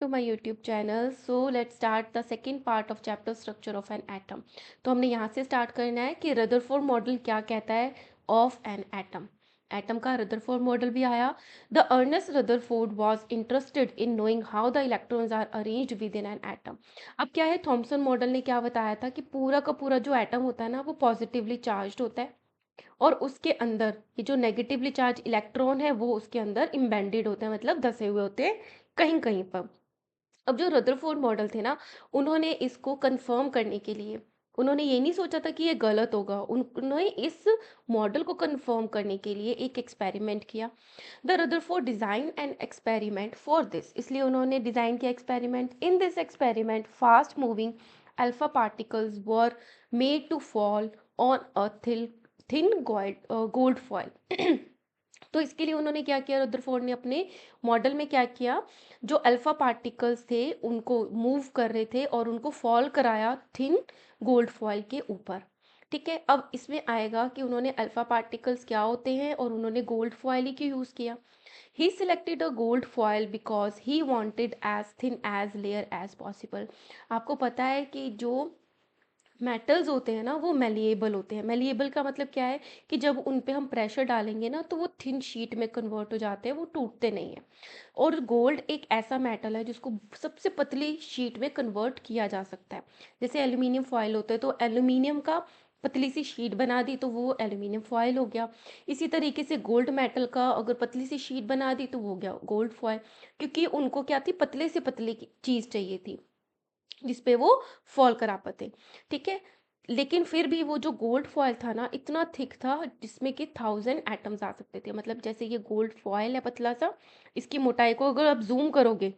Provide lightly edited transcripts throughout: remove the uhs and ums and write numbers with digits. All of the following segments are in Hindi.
to my YouTube channel. So let's start the second part of chapter structure of an atom. तो हमने यहाँ से स्टार्ट करना है कि रदरफोर्ड मॉडल क्या कहता है ऑफ एन एटम. एटम का रदरफोर्ड मॉडल भी आया. The Ernest Rutherford was interested in knowing how the electrons are arranged within an atom. अब क्या है, थॉमसन मॉडल ने क्या बताया था कि पूरा का पूरा जो एटम होता है ना वो पॉजिटिवली चार्ज होता है और उसके अंदर ये जो नेगेटिवली चार्ज इलेक्ट्रॉन है वो उसके अंदर इम्बेडेड होते हैं, मतलब धसे हुए होते हैं कहीं कहीं पर. अब जो रदरफोर्ड मॉडल थे ना, उन्होंने इसको कंफर्म करने के लिए उन्होंने ये नहीं सोचा था कि ये गलत होगा. उन्होंने इस मॉडल को कंफर्म करने के लिए एक एक्सपेरिमेंट किया. The Rutherford design an experiment for this, इसलिए उन्होंने डिजाइन किया experiment. In this experiment fast moving alpha particles were made to fall on a thin gold foil. तो इसके लिए उन्होंने क्या किया, रदरफोर्ड ने अपने मॉडल में क्या किया, जो अल्फा पार्टिकल्स थे उनको मूव कर रहे थे और उनको फॉल कराया थिन गोल्ड फॉयल के ऊपर. ठीक है, अब इसमें आएगा कि उन्होंने अल्फा पार्टिकल्स क्या होते हैं और उन्होंने गोल्ड फॉयल ही क्यों यूज़ किया. He selected a gold foil because he wanted as thin as layer as possible. आपको पता है कि जो मेटल्स होते हैं ना वो मेलिएबल होते हैं. मेलिएबल का मतलब क्या है कि जब उन पे हम प्रेशर डालेंगे ना तो वो थिन शीट में कन्वर्ट हो जाते हैं, वो टूटते नहीं हैं. और गोल्ड एक ऐसा मेटल है जिसको सबसे पतली शीट में कन्वर्ट किया जा सकता है. जैसे एल्यूमिनियम फॉयल होता है तो एल्यूमिनियम का पतली सी शीट बना दी तो वो एल्यूमिनियम फॉयल हो गया. इसी तरीके से गोल्ड मेटल का अगर पतली सी शीट बना दी तो वो हो गया गोल्ड फॉयल, क्योंकि उनको क्या थी, पतले से पतली चीज़ चाहिए थी जिसपे वो फॉल करा पाते. ठीक है, लेकिन फिर भी वो जो गोल्ड फॉयल था ना इतना थिक था जिसमें कि 1000 एटम्स आ सकते थे. मतलब जैसे ये गोल्ड फॉयल है पतला सा, इसकी मोटाई को अगर आप जूम करोगे,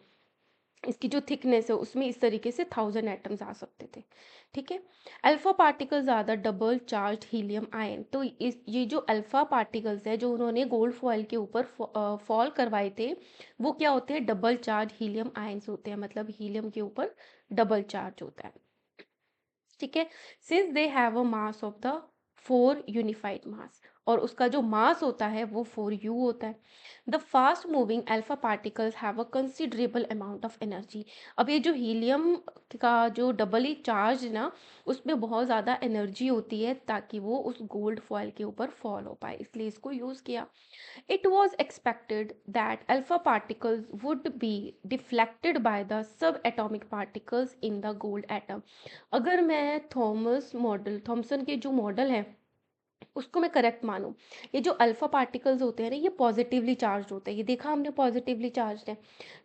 इसकी जो थिकनेस है उसमें इस तरीके से 1000 एटम्स आ सकते थे. ठीक है, alpha particles are the double charge helium ion. तो इस ये जो अल्फा पार्टिकल्स है जो उन्होंने गोल्ड फॉयल के ऊपर फॉल करवाए थे, वो क्या होते हैं, डबल चार्ज हीलियम आयंस होते हैं. मतलब हीलियम के ऊपर डबल चार्ज होता है. ठीक है, since they have a mass of the 4 unified mass, और उसका जो मास होता है वो 4u होता है. The fast moving alpha particles have a considerable amount of energy. अब ये जो हीलियम का जो डबली चार्ज है ना, उसमें बहुत ज़्यादा एनर्जी होती है ताकि वो उस गोल्ड फॉयल के ऊपर फॉल हो पाए, इसलिए इसको यूज़ किया. It was expected that alpha particles would be deflected by the subatomic particles in the gold atom. अगर मैं थॉमसन के जो मॉडल है उसको मैं करेक्ट मानूं, ये जो अल्फा पार्टिकल्स होते हैं ना ये पॉजिटिवली चार्ज होते हैं. ये देखा हमने पॉजिटिवली चार्ज है.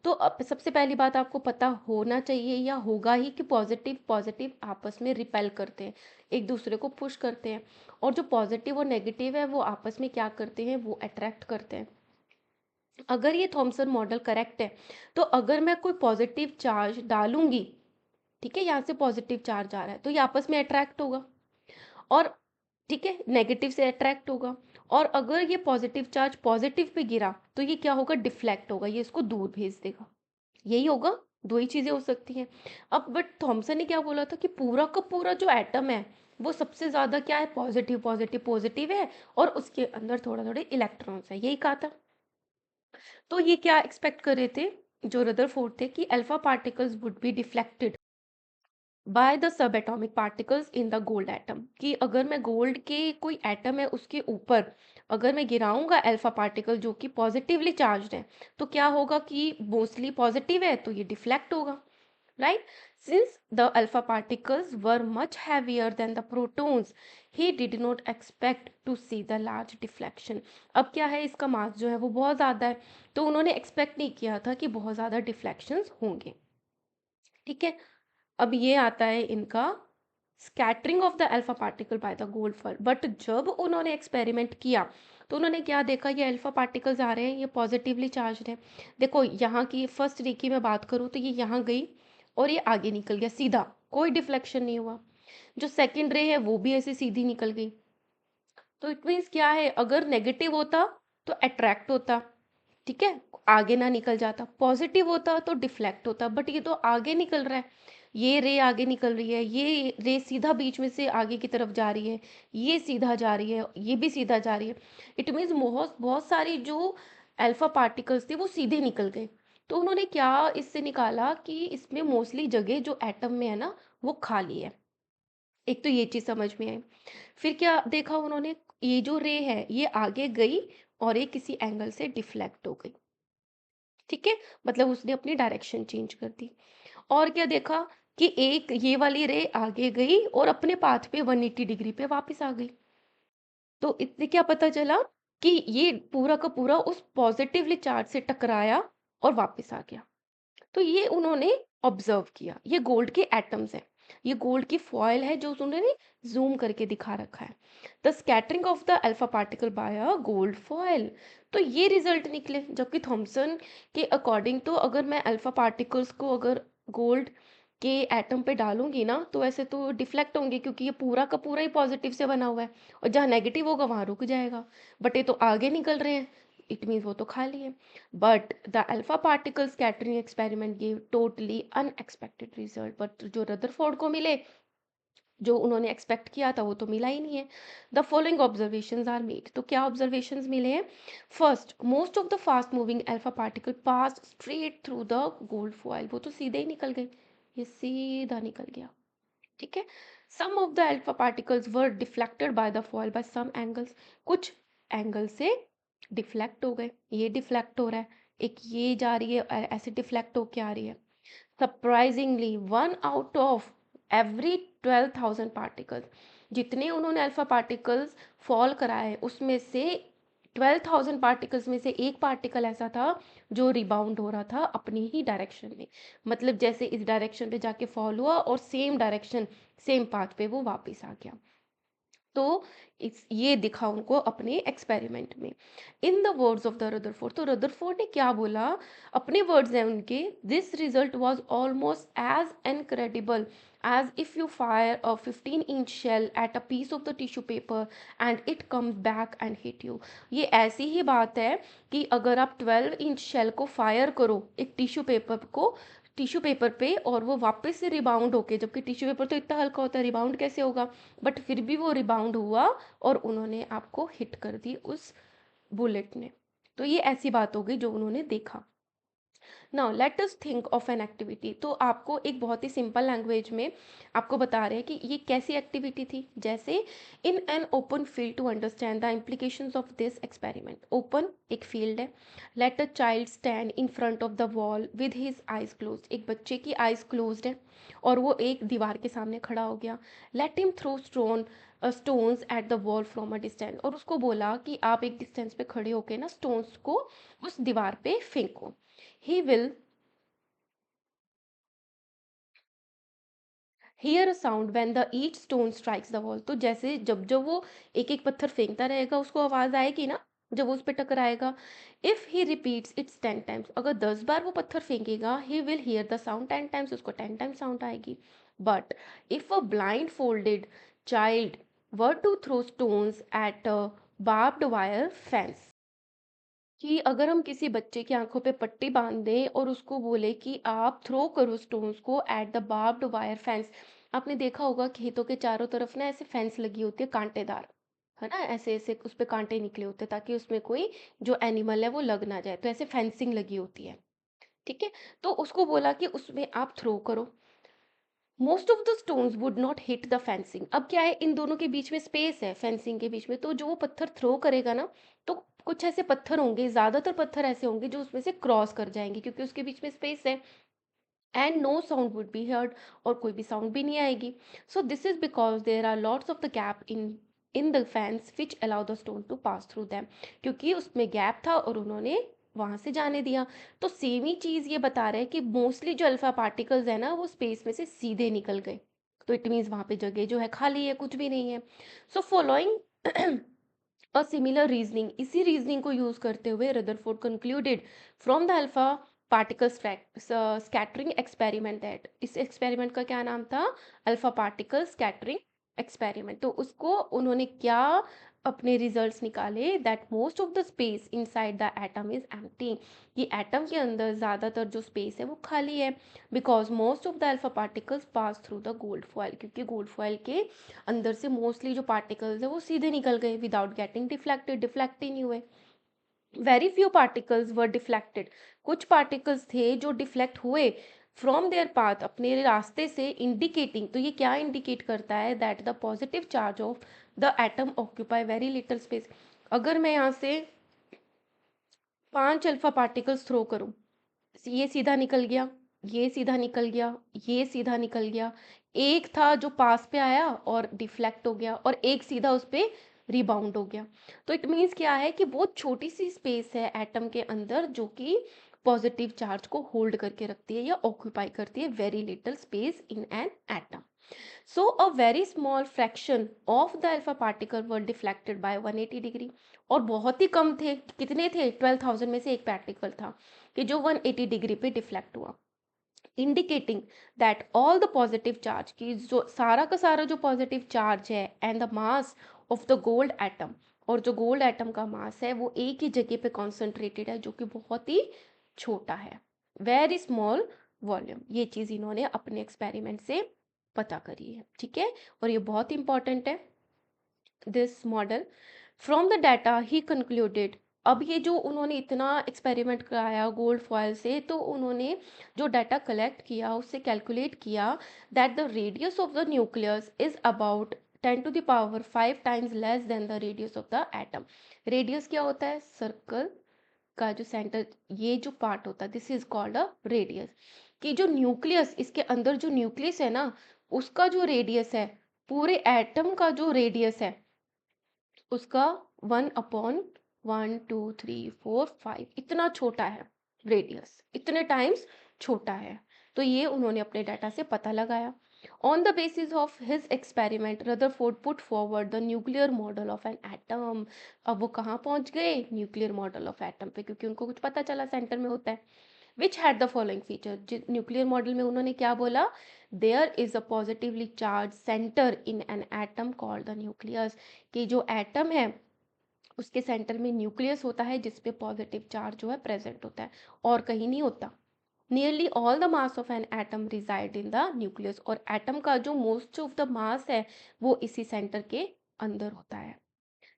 तो अब सबसे पहली बात आपको पता होना चाहिए या होगा ही कि पॉजिटिव पॉजिटिव आपस में रिपेल करते हैं, एक दूसरे को पुश करते हैं. और जो पॉजिटिव और नेगेटिव है वो आपस में क्या करते हैं, वो अट्रैक्ट करते हैं. अगर ये थॉमसन मॉडल करेक्ट है तो अगर मैं कोई पॉजिटिव चार्ज डालूंगी, ठीक है, यहाँ से पॉजिटिव चार्ज आ रहा है तो ये आपस में अट्रैक्ट होगा. और ठीक है, नेगेटिव से अट्रैक्ट होगा. और अगर ये पॉजिटिव चार्ज पॉजिटिव पे गिरा तो ये क्या होगा, डिफ्लेक्ट होगा, ये इसको दूर भेज देगा. यही होगा, दो ही चीजें हो सकती हैं. अब बट थॉमसन ने क्या बोला था कि पूरा का पूरा जो एटम है वो सबसे ज्यादा क्या है, पॉजिटिव पॉजिटिव पॉजिटिव है और उसके अंदर थोड़ा थोड़े इलेक्ट्रॉन्स है, यही कहा था. तो ये क्या एक्सपेक्ट कर रहे थे जो रदरफोर्ड थे कि alpha particles would be deflected by the sub atomic particles in the gold atom, कि अगर मैं गोल्ड के कोई एटम है उसके ऊपर अगर मैं गिराऊंगा अल्फा पार्टिकल जो कि पॉजिटिवली चार्ज्ड है तो क्या होगा कि मोस्टली पॉजिटिव है तो ये डिफ्लेक्ट होगा. Right, since the alpha particles were much heavier than the protons he did not expect to see the large deflection. अब क्या है, इसका मास जो है वो बहुत ज़्यादा है तो उन्होंने एक्सपेक्ट नहीं किया था कि बहुत ज़्यादा डिफ्लेक्शंस होंगे. ठीक है, अब ये आता है इनका scattering of the alpha particle by the gold fall. But जब उन्होंने एक्सपेरिमेंट किया तो उन्होंने क्या देखा, ये अल्फा पार्टिकल्स आ रहे हैं, ये पॉजिटिवली चार्ज है. देखो यहाँ की फर्स्ट रे की मैं बात करूँ तो ये यहाँ गई और ये आगे निकल गया सीधा, कोई डिफ्लेक्शन नहीं हुआ. जो सेकंड रे है वो भी ऐसे सीधी निकल गई. तो इट मीन्स क्या है, अगर नेगेटिव होता तो अट्रैक्ट होता, ठीक है, आगे ना निकल जाता. पॉजिटिव होता तो डिफ्लेक्ट होता, बट ये तो आगे निकल रहा है. ये रे आगे निकल रही है, ये रे सीधा बीच में से आगे की तरफ जा रही है, ये सीधा जा रही है, ये भी सीधा जा रही है. इट मीन्स बहुत बहुत सारी जो अल्फा पार्टिकल्स थे वो सीधे निकल गए. तो उन्होंने क्या इससे निकाला कि इसमें मोस्टली जगह जो एटम में है ना, वो खाली है। एक तो ये चीज़ समझ में आई। फिर क्या देखा उन्होंने, ये जो रे है ये आगे गई और ये किसी एंगल से डिफ्लेक्ट हो गई। ठीक है, मतलब उसने अपनी डायरेक्शन चेंज कर दी। और क्या देखा कि एक ये वाली रे आगे गई और अपने पाथ पे 180 डिग्री पे वापस आ गई। तो इससे क्या पता चला कि ये पूरा का पूरा उस पॉजिटिवली चार्ज से टकराया और वापस आ गया। तो ये उन्होंने ऑब्जर्व किया। ये गोल्ड के एटम्स हैं, ये गोल्ड की फॉयल है जो उन्होंने जूम करके दिखा रखा है। The scattering of the alpha particle by a gold foil. तो ये रिजल्ट निकले, जबकि थॉमसन के अकॉर्डिंग तो अगर मैं अल्फा पार्टिकल्स को अगर गोल्ड के एटम पे डालूंगी ना तो ऐसे तो डिफ्लेक्ट होंगे, क्योंकि ये पूरा का पूरा ही पॉजिटिव से बना हुआ है और जहाँ नेगेटिव होगा वहां रुक जाएगा। बट ये तो आगे निकल रहे हैं, इट मीन्स वो तो खाली है। But the alpha particle scattering experiment gave totally unexpected result. But जो रदरफोर्ड को मिले, जो उन्होंने एक्सपेक्ट किया था वो तो मिला ही नहीं है। The following observations are made. तो क्या ऑब्जर्वेशंस मिले हैं? First, most of the fast moving alpha particle pass straight through the gold foil. वो तो सीधे ही निकल गए, ये सीधा निकल गया। ठीक है। Some of the alpha particles were deflected by the fall by some angles. कुछ एंगल से डिफ्लेक्ट हो गए, ये डिफ्लेक्ट हो रहा है, एक ये जा रही है ऐसे डिफ्लेक्ट होके आ रही है। Surprisingly 1 out of every 12,000 particles, जितने उन्होंने अल्फा पार्टिकल्स फॉल कराए उसमें से 12,000 पार्टिकल्स में से एक पार्टिकल ऐसा था जो रिबाउंड हो रहा था अपनी ही डायरेक्शन में। मतलब जैसे इस डायरेक्शन पे जाके फॉल हुआ और सेम डायरेक्शन, सेम पाथ पे वो वापस आ गया। तो इस ये दिखा उनको अपने एक्सपेरिमेंट में। In the words of the Rutherford, तो रदरफोर्ड ने क्या बोला, अपने वर्ड्स हैं उनके, this result was almost as incredible as if you fire a 15-inch shell at a piece of the tissue paper and it comes back and hit you. ये ऐसी ही बात है कि अगर आप 12-inch शेल को फायर करो एक टिश्यू पेपर पे और वो वापस से रिबाउंड होके, जबकि टिश्यू पेपर तो इतना हल्का होता है, रिबाउंड कैसे होगा, बट फिर भी वो रिबाउंड हुआ और उन्होंने आपको हिट कर दी उस बुलेट ने। तो ये ऐसी बात हो गई जो उन्होंने देखा। Now let us think of an activity. तो आपको एक बहुत ही सिंपल लैंग्वेज में आपको बता रहे हैं कि ये कैसी एक्टिविटी थी। जैसे in an open field to understand the implications of this experiment. Open एक फील्ड है, let a child stand in front of the wall with his eyes close. एक बच्चे की आइज क्लोज्ड है और वो एक दीवार के सामने खड़ा हो गया। Let him throw stones at the wall from a distance. और उसको बोला कि आप एक डिस्टेंस पे खड़े होके ना स्टोन्स को उस दीवार पे फेंको। ही will here a sound when the each stone strikes the wall. तो जैसे जब जब वो एक एक पत्थर फेंकता रहेगा उसको आवाज आएगी ना, जब वो उस पर टकराएगा। If he repeats its 10 times, अगर 10 बार वो पत्थर फेंकेगा, he will hear the sound 10 times, उसको 10 टाइम्स साउंड आएगी। But if a blindfolded child were to throw stones at a barbed wire fence, कि अगर हम किसी बच्चे की आंखों पे पट्टी बांध दें और उसको बोले कि आप थ्रो करो स्टोन्स को at the barbed wire fence. आपने देखा होगा खेतों के चारों तरफ ना ऐसे फेंस लगी होती है कांटेदार, है ना, ऐसे ऐसे उस पे कांटे निकले होते हैं ताकि उसमें कोई जो एनिमल है वो लग ना जाए, तो ऐसे फेंसिंग लगी होती है। ठीक है। तो उसको बोला कि उसमें आप थ्रो करो। Most of the stones would not hit the fencing. अब क्या है, इन दोनों के बीच में स्पेस है, फेंसिंग के बीच में, तो जो वो पत्थर थ्रो करेगा ना, तो कुछ ऐसे पत्थर होंगे, ज्यादातर पत्थर ऐसे होंगे जो उसमें से क्रॉस कर जाएंगे क्योंकि उसके बीच में स्पेस है। And no sound would be heard, और कोई भी साउंड भी नहीं आएगी। So this is because there are lots of the gap in the fence which allow the stone to pass through them. क्योंकि उसमें गैप था और उन्होंने वहां से जाने दिया। तो सेम ही चीज ये बता रहे हैं कि मोस्टली जो अल्फा पार्टिकल्स है ना वो स्पेस में से सीधे निकल गए। तो इट मीन्स वहां पे जगह जो है खाली है, कुछ भी नहीं है। So following a similar reasoning, इसी रीजनिंग को यूज करते हुए Rutherford concluded from the alpha particle scattering experiment that, इस एक्सपेरिमेंट का क्या नाम था, अल्फा पार्टिकल स्कैटरिंग एक्सपेरिमेंट। तो उसको उन्होंने क्या अपने रिजल्ट्स निकाले, that most of the space inside the atom is empty, कि एटम के अंदर ज़्यादातर जो स्पेस है वो खाली है। Because most of the alpha particles pass through the gold foil, क्योंकि गोल्ड फॉयल के अंदर से मोस्टली जो पार्टिकल्स है वो सीधे निकल गए विदाउट गेटिंग डिफ्लेक्टेड, डिफ्लेक्ट ही नहीं हुए। Very few particles were deflected, कुछ पार्टिकल्स थे जो डिफ्लेक्ट हुए फ्रॉम देयर पाथ, अपने रास्ते से, इंडिकेटिंग, तो ये क्या इंडिकेट करता है, that the positive charge of the atom occupy very little space. अगर मैं यहाँ से 5 अल्फा पार्टिकल्स थ्रो करूँ, ये सीधा निकल गया, ये सीधा निकल गया, ये सीधा निकल गया, एक था जो पास पे आया और डिफ्लेक्ट हो गया, और एक सीधा उस पे रिबाउंड हो गया। तो इट मीन्स क्या है कि बहुत छोटी सी स्पेस है एटम के अंदर जो कि पॉजिटिव चार्ज को होल्ड करके रखती है या ऑक्यूपाई करती है, very little space in an atom. So a very small fraction of the alpha particle were deflected by 180 degree, और बहुत ही कम थे, कितने थे, 12,000 में से एक पार्टिकल था कि जो 180 डिग्री पे डिफ्लेक्ट हुआ, indicating that all the positive charge, की जो सारा का सारा जो पॉजिटिव चार्ज है, and the mass of the gold atom, और जो गोल्ड एटम का मास है वो एक ही जगह पे कॉन्सेंट्रेटेड है, जो कि बहुत ही छोटा है, वेरी स्मॉल वॉल्यूम। ये चीज़ इन्होंने अपने एक्सपेरिमेंट से पता करी है, ठीक है, और ये बहुत इंपॉर्टेंट है, this model. From the data he concluded, अब ये जो उन्होंने इतना एक्सपेरिमेंट कराया गोल्ड फॉयल से, तो उन्होंने जो डाटा कलेक्ट किया उससे कैलकुलेट किया that the radius of the nucleus is about 10⁵ times less than the radius of the atom. Radius क्या होता है, सर्कल का जो सेंटर, ये जो पार्ट होता है, this is called a radius. कि जो न्यूक्लियस, इसके अंदर जो न्यूक्लियस है ना, उसका जो रेडियस है, पूरे एटम का जो रेडियस है उसका 1/1, 2, 3, 4, 5 इतना छोटा है, रेडियस इतने टाइम्स छोटा है। तो ये उन्होंने अपने डाटा से पता लगाया। On the basis of his experiment Rutherford put forward the nuclear model of an atom. अब वो कहाँ पहुंच गए, न्यूक्लियर मॉडल ऑफ एटम पे, क्योंकि उनको कुछ पता चला सेंटर में होता है। Which had the following feature, nuclear model में उन्होंने क्या बोला, there is a positively charge centre in an atom called the nucleus, कि जो एटम है उसके सेंटर में न्यूक्लियस होता है जिसपे पॉजिटिव चार्ज जो है प्रेजेंट होता है, और कहीं नहीं होता। Nearly all the mass of an atom reside in the nucleus, और एटम का जो मोस्ट ऑफ द मास है वो इसी सेंटर के अंदर होता है,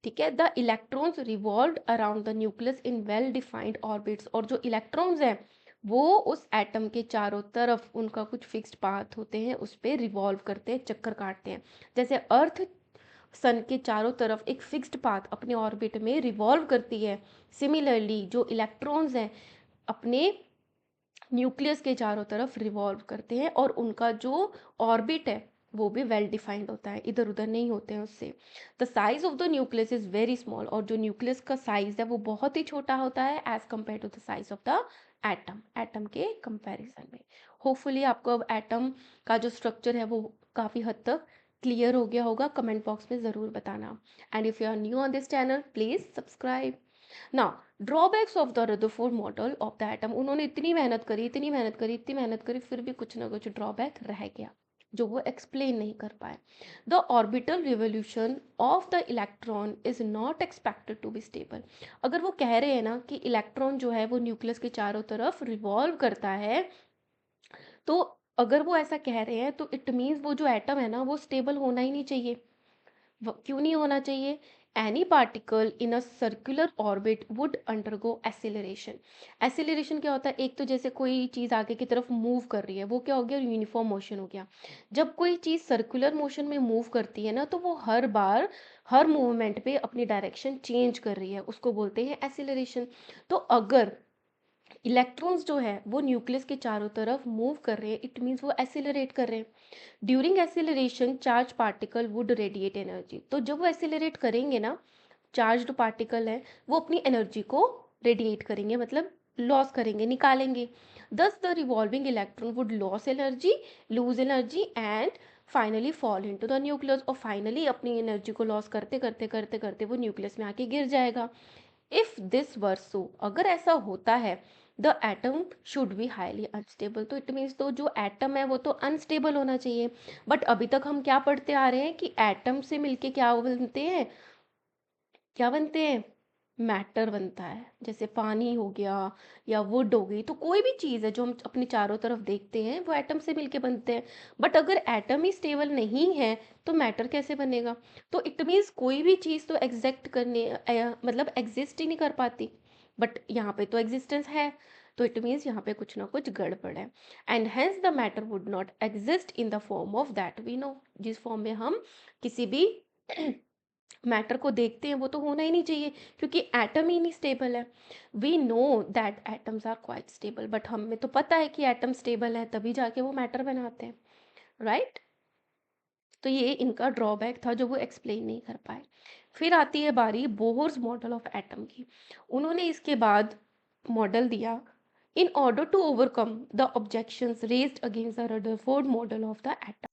ठीक है। The electrons revolve around the nucleus in well defined orbits, और जो इलेक्ट्रॉन्स हैं वो उस एटम के चारों तरफ, उनका कुछ फिक्स्ड पाथ होते हैं, उस पर रिवॉल्व करते हैं, चक्कर काटते हैं। जैसे अर्थ सन के चारों तरफ एक फिक्स्ड पाथ अपने ऑर्बिट में रिवॉल्व करती है, सिमिलरली जो इलेक्ट्रॉन्स हैं अपने न्यूक्लियस के चारों तरफ रिवॉल्व करते हैं, और उनका जो ऑर्बिट है वो भी वेल डिफाइंड होता है, इधर उधर नहीं होते हैं उससे। The size of the nucleus is very small, और जो न्यूक्लियस का साइज है वो बहुत ही छोटा होता है as compare to the size of the atom, atom के कंपैरिजन में। होपफुली आपको अब एटम का जो स्ट्रक्चर है वो काफ़ी हद तक क्लियर हो गया होगा, कमेंट बॉक्स में ज़रूर बताना। And if you are new on this channel please subscribe. ना, drawbacks of the Rutherford model of the atom, उन्होंने इतनी मेहनत करी, इतनी मेहनत करी, इतनी मेहनत करी, फिर भी कुछ ना कुछ ड्रॉबैक रह गया जो वो एक्सप्लेन नहीं कर पाए। The orbital revolution of the electron is not expected to be stable, अगर वो कह रहे हैं ना कि इलेक्ट्रॉन जो है वो न्यूक्लियस के चारों तरफ रिवॉल्व करता है, तो अगर वो ऐसा कह रहे हैं तो इट मीन्स वो जो एटम है ना वो स्टेबल होना ही नहीं चाहिए। क्यों नहीं होना चाहिए, any particle in a circular orbit would undergo acceleration. Acceleration क्या होता है, एक तो जैसे कोई चीज़ आगे की तरफ मूव कर रही है वो क्या हो गया, यूनिफॉर्म मोशन हो गया। जब कोई चीज़ सर्कुलर मोशन में मूव करती है ना, तो वो हर बार हर मूवमेंट पे अपनी डायरेक्शन चेंज कर रही है, उसको बोलते हैं एसिलरेशन। तो अगर इलेक्ट्रॉन्स जो है वो न्यूक्लियस के चारों तरफ मूव कर रहे हैं, इट मीन्स वो एसिलरेट कर रहे हैं। During acceleration charge particle would radiate energy, तो जब वो एसिलरेट करेंगे ना, चार्ज्ड पार्टिकल है वो अपनी एनर्जी को रेडिएट करेंगे, मतलब लॉस करेंगे, निकालेंगे। Thus the revolving electron would loss energy, lose energy and finally fall into the nucleus, और फाइनली अपनी एनर्जी को लॉस करते करते करते करते वो न्यूक्लियस में आके गिर जाएगा। इफ दिस वर सो, अगर ऐसा होता है, the atom should be highly unstable, तो इट मीन्स तो जो एटम है वो तो अनस्टेबल होना चाहिए। बट अभी तक हम क्या पढ़ते आ रहे हैं कि एटम से मिलके क्या बनते हैं, क्या बनते हैं, मैटर बनता है। जैसे पानी हो गया या वुड हो गई, तो कोई भी चीज़ है जो हम अपने चारों तरफ देखते हैं वो एटम से मिलके बनते हैं। बट अगर एटम ही स्टेबल नहीं है तो मैटर कैसे बनेगा। तो इट मीन्स कोई भी चीज़ तो एग्जैक्ट करने मतलब एग्जिस्ट ही नहीं कर पाती, बट यहाँ पे तो एग्जिस्टेंस है, तो इट मीन्स यहाँ पे कुछ ना कुछ गड़बड़ है। And hence the matter would not exist in the form of that we know, जिस फॉर्म में हम किसी भी मैटर को देखते हैं वो तो होना ही नहीं चाहिए, क्योंकि एटम ही नहीं स्टेबल है। We know that atoms are quite stable, but हमें तो पता है कि एटम स्टेबल है, तभी जाके वो मैटर बनाते हैं, राइट। तो ये इनका ड्रॉबैक था जो वो एक्सप्लेन नहीं कर पाए। फिर आती है बारी बोहर्स मॉडल ऑफ एटम की। उन्होंने इसके बाद मॉडल दिया, in order to overcome the objections raised against the Rutherford model of the atom.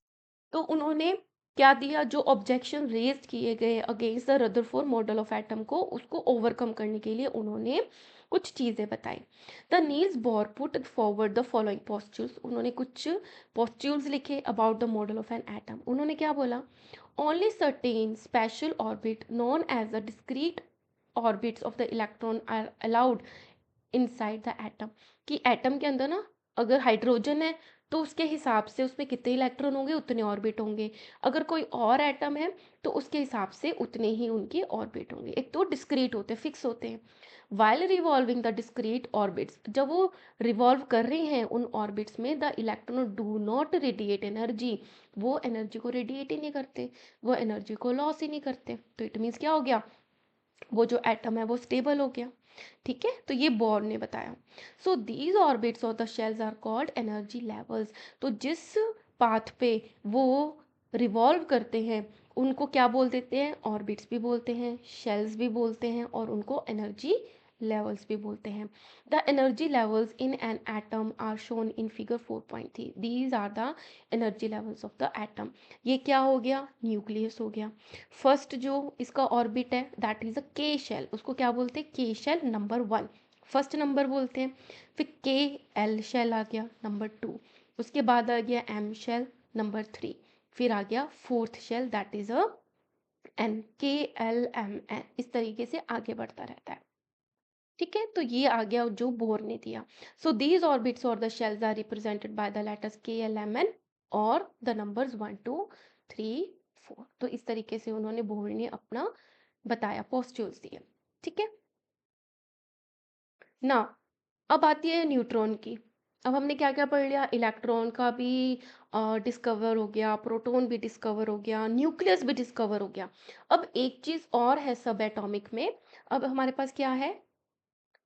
तो उन्होंने क्या दिया, जो ऑब्जेक्शन रेज किए गए against the Rutherford model of atom को, उसको ओवरकम करने के लिए उन्होंने कुछ चीज़ें बताई। The Niels Bohr put forward the following postulates, उन्होंने कुछ पोस्ट्यूल्स लिखे about the model of an atom. उन्होंने क्या बोला, only certain special orbit known as the discrete orbits of the electron are allowed inside the atom, कि एटम के अंदर ना अगर हाइड्रोजन है तो उसके हिसाब से उसमें कितने इलेक्ट्रॉन होंगे, उतने ऑर्बिट होंगे। अगर कोई और एटम है तो उसके हिसाब से उतने ही उनके ऑर्बिट होंगे। एक तो डिस्क्रीट होते हैं, फिक्स होते हैं। While revolving the discrete orbits, जब वो रिवॉल्व कर रहे हैं उन ऑर्बिट्स में, the electron do not radiate energy, वो एनर्जी को रेडिएट ही नहीं करते, वो एनर्जी को लॉस ही नहीं करते। तो इट मीन्स क्या हो गया, वो जो एटम है वो स्टेबल हो गया। ठीक है, तो ये बोर ने बताया। So these orbits of the shells are called energy levels. तो जिस पाथ पे वो रिवॉल्व करते हैं उनको क्या बोल देते हैं, ऑर्बिट्स भी बोलते हैं, शेल्स भी बोलते हैं, और उनको एनर्जी लेवल्स भी बोलते हैं। The energy levels in an atom are shown in figure 4.3, these are the energy levels of the atom. ये क्या हो गया, न्यूक्लियस हो गया। फर्स्ट जो इसका ऑर्बिट है दैट इज अ के शेल, उसको क्या बोलते हैं, के शेल नंबर 1, फर्स्ट नंबर बोलते हैं। फिर के एल शेल आ गया नंबर 2, उसके बाद आ गया एम शेल नंबर 3, फिर आ गया fourth shell that is a N, K L M N, इस तरीके से आगे बढ़ता रहता है। ठीक है, तो ये आ गया जो बोर ने दिया। सो दीज ऑर्बिट्स और the shells are represented by the letters K L M N और द नंबर्स 1 2 3 4। तो इस तरीके से उन्होंने बोर ने अपना बताया, पोस्ट्यूल्स दिए। ठीक है ना। अब आती है न्यूट्रॉन की। अब हमने क्या क्या पढ़ लिया, इलेक्ट्रॉन का भी डिस्कवर हो गया, प्रोटॉन भी डिस्कवर हो गया, न्यूक्लियस भी डिस्कवर हो गया। अब एक चीज और है सब एटॉमिक में। अब हमारे पास क्या है,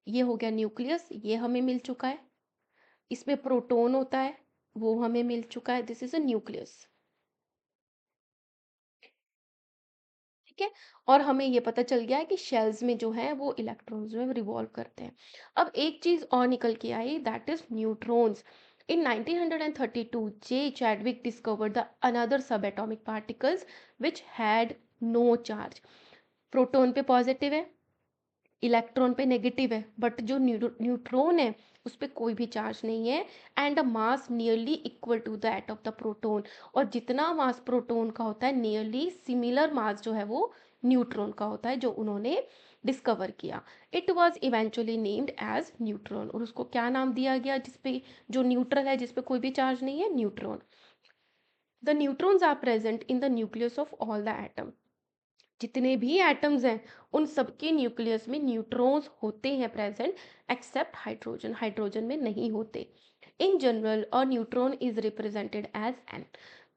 ये हो गया न्यूक्लियस, ये हमें मिल चुका है। इसमें प्रोटॉन होता है, वो हमें मिल चुका है, दिस इज अ न्यूक्लियस। ठीक है, और हमें ये पता चल गया है कि शेल्स में जो है वो इलेक्ट्रॉन्स में रिवॉल्व करते हैं। अब एक चीज और निकल के आई, that is neutrons. In 1932 J Chadwick discovered the another sub atomic particles which had no charge. Proton पे पॉजिटिव है, इलेक्ट्रॉन पे नेगेटिव है, बट जो न्यूट्रॉन है उस पर कोई भी चार्ज नहीं है। And a mass nearly equal to that of the proton, और जितना मास प्रोटॉन का होता है नियरली सिमिलर मास जो है वो न्यूट्रॉन का होता है, जो उन्होंने डिस्कवर किया। It was eventually named as neutron, और उसको क्या नाम दिया गया, जिसपे जो न्यूट्रल है, जिसपे कोई भी चार्ज नहीं है, neutron. The neutrons are present in the nucleus of all the atom. जितने भी एटम्स हैं उन सबके न्यूक्लियस में न्यूट्रॉन्स होते हैं प्रेजेंट, एक्सेप्ट हाइड्रोजन, हाइड्रोजन में नहीं होते। In general a neutron is represented as N.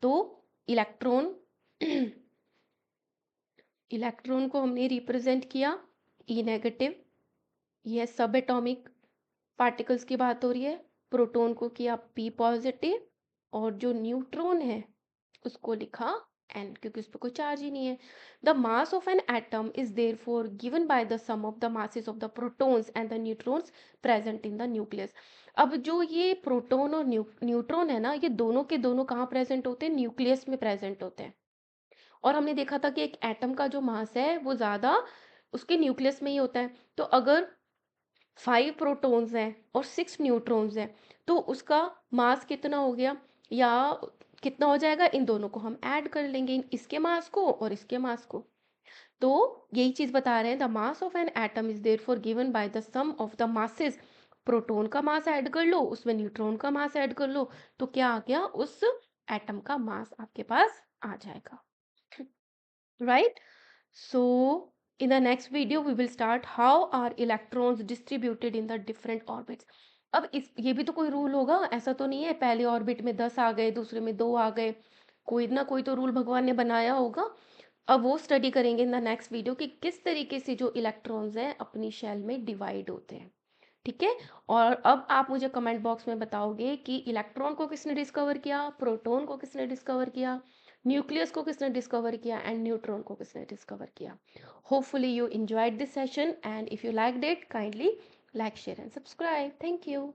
तो इलेक्ट्रॉन इलेक्ट्रॉन को हमने रिप्रेजेंट किया ई नेगेटिव, यह सब एटॉमिक पार्टिकल्स की बात हो रही है। प्रोटॉन को किया पी पॉजिटिव, और जो न्यूट्रॉन है उसको लिखा एन, क्योंकि उस पर कोई चार्ज ही नहीं है। The mass of an atom is therefore given by the sum of the masses of the protons and the neutrons present in the nucleus. अब जो ये प्रोटॉन और न्यूट्रॉन है ना, ये दोनों के दोनों कहाँ प्रेजेंट होते हैं, न्यूक्लियस में प्रेजेंट होते हैं। और हमने देखा था कि एक एटम का जो मास है वो ज्यादा उसके न्यूक्लियस में ही होता है। तो अगर 5 प्रोटॉन्स हैं और 6 न्यूट्रॉन्स हैं, तो उसका मास कितना हो गया, या कितना हो जाएगा, इन दोनों को हम ऐड कर लेंगे, इसके मास को और इसके मास को। तो यही चीज बता रहे हैं, the mass of an atom is therefore given by the sum of the masses. Proton का मास ऐड कर लो, उसमें न्यूट्रॉन का मास ऐड कर लो, तो क्या आ गया, उस एटम का मास आपके पास आ जाएगा, right. So In the next video we will start how are electrons distributed in the different orbits. अब इस ये भी तो कोई रूल होगा, ऐसा तो नहीं है पहले ऑर्बिट में 10 आ गए, दूसरे में 2 आ गए, कोई ना कोई तो रूल भगवान ने बनाया होगा। अब वो स्टडी करेंगे इन द नेक्स्ट वीडियो कि किस तरीके से जो इलेक्ट्रॉन्स हैं अपनी शेल में डिवाइड होते हैं। ठीक है। और अब आप मुझे कमेंट बॉक्स में बताओगे कि इलेक्ट्रॉन को किसने डिस्कवर किया, प्रोटॉन को किसने डिस्कवर किया, न्यूक्लियस को किसने डिस्कवर किया एंड न्यूट्रॉन को किसने डिस्कवर किया। Hopefully you enjoyed this session, and if you liked it, kindly like, share and subscribe. Thank you.